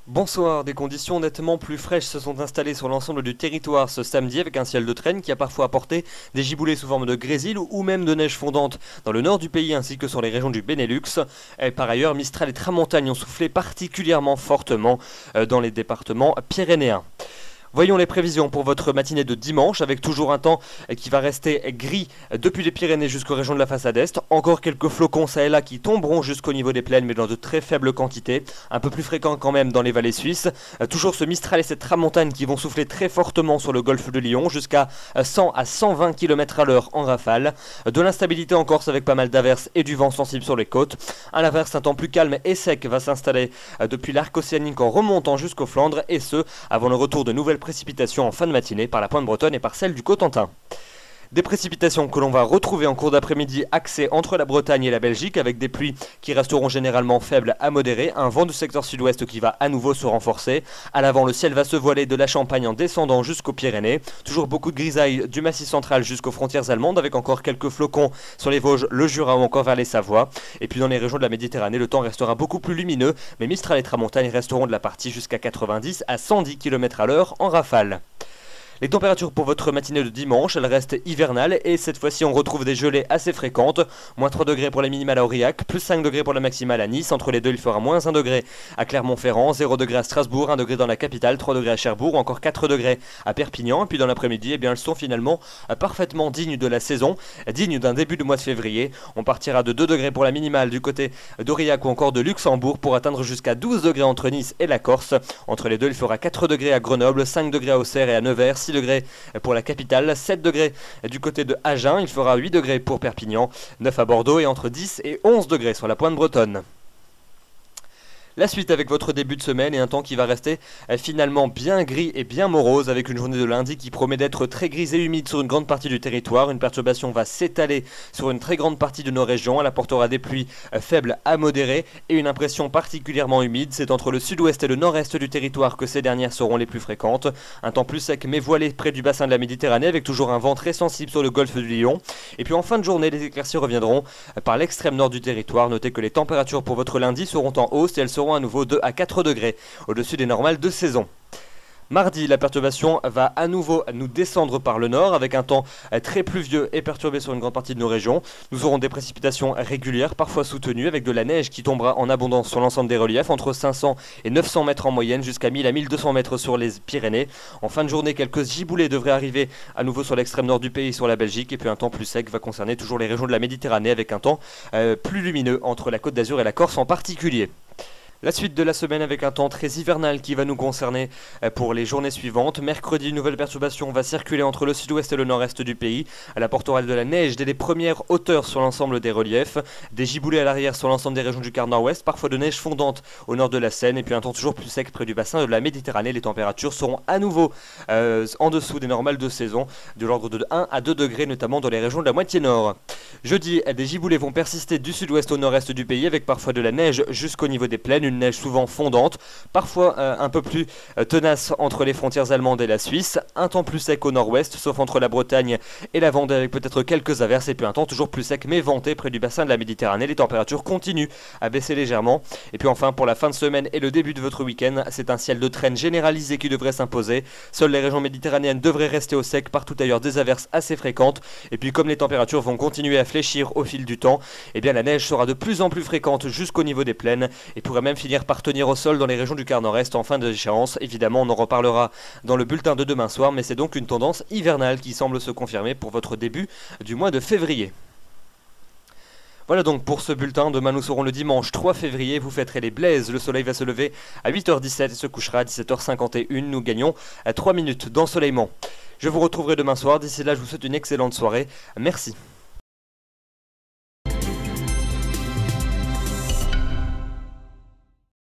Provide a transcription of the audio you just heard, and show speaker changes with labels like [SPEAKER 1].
[SPEAKER 1] Bonsoir, des conditions nettement plus fraîches se sont installées sur l'ensemble du territoire ce samedi avec un ciel de traîne qui a parfois apporté des giboulées sous forme de grésil ou même de neige fondante dans le nord du pays ainsi que sur les régions du Benelux. Et par ailleurs, Mistral et Tramontane ont soufflé particulièrement fortement dans les départements pyrénéens. Voyons les prévisions pour votre matinée de dimanche avec toujours un temps qui va rester gris depuis les Pyrénées jusqu'aux régions de la façade est. Encore quelques flocons ça et là qui tomberont jusqu'au niveau des plaines mais dans de très faibles quantités. Un peu plus fréquents quand même dans les vallées suisses. Toujours ce Mistral et cette Tramontane qui vont souffler très fortement sur le golfe de Lion jusqu'à 100 à 120 km à l'heure en rafale. De l'instabilité en Corse avec pas mal d'averses et du vent sensible sur les côtes. À l'inverse, un temps plus calme et sec va s'installer depuis l'arc océanique en remontant jusqu'aux Flandres et ce avant le retour de nouvelles précipitations en fin de matinée par la pointe bretonne et par celle du Cotentin. Des précipitations que l'on va retrouver en cours d'après-midi axées entre la Bretagne et la Belgique avec des pluies qui resteront généralement faibles à modérées, un vent du secteur sud-ouest qui va à nouveau se renforcer. À l'avant, le ciel va se voiler de la Champagne en descendant jusqu'aux Pyrénées. Toujours beaucoup de grisailles du Massif central jusqu'aux frontières allemandes avec encore quelques flocons sur les Vosges, le Jura ou encore vers les Savoies. Et puis dans les régions de la Méditerranée, le temps restera beaucoup plus lumineux, mais Mistral et Tramontane resteront de la partie jusqu'à 90 à 110 km à l'heure en rafale. Les températures pour votre matinée de dimanche, elles restent hivernales et cette fois-ci on retrouve des gelées assez fréquentes. Moins 3 degrés pour la minimale à Aurillac, plus 5 degrés pour la maximale à Nice. Entre les deux il fera moins 1 degré à Clermont-Ferrand, 0 degré à Strasbourg, 1 degré dans la capitale, 3 degrés à Cherbourg, encore 4 degrés à Perpignan. Et puis dans l'après-midi, eh bien, elles sont finalement parfaitement dignes de la saison, dignes d'un début de mois de février. On partira de 2 degrés pour la minimale du côté d'Aurillac ou encore de Luxembourg pour atteindre jusqu'à 12 degrés entre Nice et la Corse. Entre les deux il fera 4 degrés à Grenoble, 5 degrés à Auxerre et à Nevers, 6 degrés pour la capitale, 7 degrés du côté de Agen, il fera 8 degrés pour Perpignan, 9 à Bordeaux et entre 10 et 11 degrés sur la pointe bretonne. La suite avec votre début de semaine et un temps qui va rester finalement bien gris et bien morose avec une journée de lundi qui promet d'être très grise et humide sur une grande partie du territoire. Une perturbation va s'étaler sur une très grande partie de nos régions. Elle apportera des pluies faibles à modérées et une impression particulièrement humide. C'est entre le sud-ouest et le nord-est du territoire que ces dernières seront les plus fréquentes. Un temps plus sec mais voilé près du bassin de la Méditerranée avec toujours un vent très sensible sur le golfe du Lion. Et puis en fin de journée, les éclaircies reviendront par l'extrême nord du territoire. Notez que les températures pour votre lundi seront en hausse et elles seront à nouveau 2 à 4 degrés au-dessus des normales de saison. Mardi, la perturbation va à nouveau nous descendre par le nord avec un temps très pluvieux et perturbé sur une grande partie de nos régions. Nous aurons des précipitations régulières, parfois soutenues, avec de la neige qui tombera en abondance sur l'ensemble des reliefs, entre 500 et 900 mètres en moyenne, jusqu'à 1000 à 1200 mètres sur les Pyrénées. En fin de journée, quelques giboulées devraient arriver à nouveau sur l'extrême nord du pays, sur la Belgique, et puis un temps plus sec va concerner toujours les régions de la Méditerranée, avec un temps plus lumineux entre la Côte d'Azur et la Corse en particulier. La suite de la semaine avec un temps très hivernal qui va nous concerner pour les journées suivantes. Mercredi, une nouvelle perturbation va circuler entre le sud-ouest et le nord-est du pays. Elle apportera de la neige dès les premières hauteurs sur l'ensemble des reliefs. Des giboulées à l'arrière sur l'ensemble des régions du quart nord-ouest. Parfois de neige fondante au nord de la Seine. Et puis un temps toujours plus sec près du bassin de la Méditerranée. Les températures seront à nouveau en dessous des normales de saison. De l'ordre de 1 à 2 degrés notamment dans les régions de la moitié nord. Jeudi, des giboulées vont persister du sud-ouest au nord-est du pays avec parfois de la neige jusqu'au niveau des plaines. Une neige souvent fondante, parfois un peu plus tenace entre les frontières allemandes et la Suisse, un temps plus sec au nord-ouest, sauf entre la Bretagne et la Vendée avec peut-être quelques averses, et puis un temps toujours plus sec mais venté près du bassin de la Méditerranée. Les températures continuent à baisser légèrement, et puis enfin pour la fin de semaine et le début de votre week-end, c'est un ciel de traîne généralisé qui devrait s'imposer. Seules les régions méditerranéennes devraient rester au sec, partout ailleurs des averses assez fréquentes, et puis comme les températures vont continuer à fléchir au fil du temps, et bien la neige sera de plus en plus fréquente jusqu'au niveau des plaines, et pourrait même finir par tenir au sol dans les régions du quart nord-est en fin d'échéance. Évidemment, on en reparlera dans le bulletin de demain soir, mais c'est donc une tendance hivernale qui semble se confirmer pour votre début du mois de février. Voilà donc pour ce bulletin. Demain nous serons le dimanche 3 février, vous fêterez les Blaises. Le soleil va se lever à 8h17 et se couchera à 17h51. Nous gagnons à 3 minutes d'ensoleillement. Je vous retrouverai demain soir. D'ici là, je vous souhaite une excellente soirée. Merci.